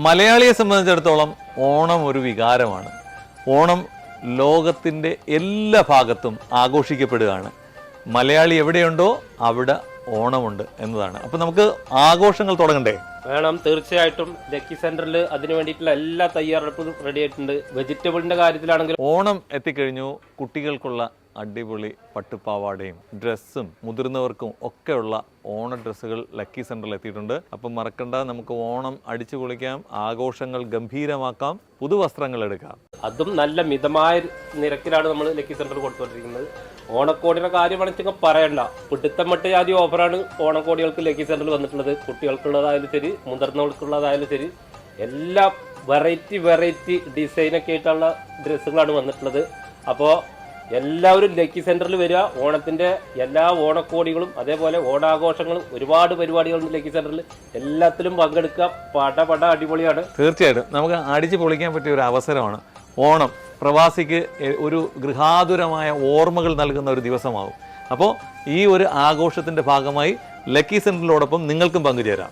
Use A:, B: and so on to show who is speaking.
A: മലയാളിയെ സംബന്ധിച്ചിടത്തോളം ഓണം ഒരു വികാരമാണ്. ഓണം ലോകത്തിൻ്റെ എല്ലാ ഭാഗത്തും ആഘോഷിക്കപ്പെടുകയാണ്. മലയാളി എവിടെയുണ്ടോ അവിടെ ഓണമുണ്ട് എന്നതാണ്. അപ്പം നമുക്ക് ആഘോഷങ്ങൾ തുടങ്ങണ്ടേ?
B: വേണം, തീർച്ചയായിട്ടും. ലക്കി സെന്ററിൽ അതിനു വേണ്ടിയിട്ടുള്ള എല്ലാ തയ്യാറെടുപ്പും റെഡി ആയിട്ടുണ്ട്. വെജിറ്റബിളിന്റെ കാര്യത്തിലാണെങ്കിൽ
A: ഓണം എത്തിക്കഴിഞ്ഞു. കുട്ടികൾക്കുള്ള അടിപൊളി പട്ടുപാവാടയും ഡ്രസ്സും മുതിർന്നവർക്കും ഒക്കെയുള്ള ഓണ ഡ്രസ്സുകൾ ലക്കി സെന്ററിൽ എത്തിയിട്ടുണ്ട്. അപ്പം മറക്കണ്ട, നമുക്ക് ഓണം അടിച്ചു പൊളിക്കാം, ആഘോഷങ്ങൾ ഗംഭീരമാക്കാം, പുതുവസ്ത്രങ്ങൾ എടുക്കാം.
B: അതും നല്ല മിതമായ നിരക്കിലാണ് നമ്മൾ ലക്കി സെന്ററിൽ കൊടുത്തുകൊണ്ടിരിക്കുന്നത്. ഓണക്കോടിയുടെ കാര്യമാണെന്ന് പറയണ്ട, പിടുത്തം മട്ട് ആദ്യം ഓഫറാണ് ഓണക്കോടികൾക്ക് ലക്കി സെന്ററിൽ വന്നിട്ടുള്ളത്. കുട്ടികൾക്കുള്ളതായാലും ശരി, മുതിർന്നവർക്കുള്ളതായാലും ശരി, എല്ലാ വെറൈറ്റി ഡിസൈനൊക്കെ ആയിട്ടുള്ള ഡ്രസ്സുകളാണ് വന്നിട്ടുള്ളത്. അപ്പോൾ എല്ലാവരും ലക്കി സെന്ററിൽ വരിക. ഓണത്തിന്റെ എല്ലാ ഓണക്കോടികളും അതേപോലെ ഓണാഘോഷങ്ങളും ഒരുപാട് പരിപാടികളുണ്ട് ലക്കി സെന്ററിൽ. എല്ലാത്തിലും പങ്കെടുക്കുക. പട അടിപൊളിയാണ്.
A: തീർച്ചയായിട്ടും നമുക്ക് അടിച്ചു പൊളിക്കാൻ പറ്റിയ ഒരു അവസരമാണ് ഓണം. പ്രവാസിക്ക് ഒരു ഗൃഹാതുരമായ ഓർമ്മകൾ നൽകുന്ന ഒരു ദിവസമാകും. അപ്പോൾ ഈ ഒരു ആഘോഷത്തിന്റെ ഭാഗമായി ലക്കി സെന്ററിനോടൊപ്പം നിങ്ങൾക്കും പങ്കുചേരാം.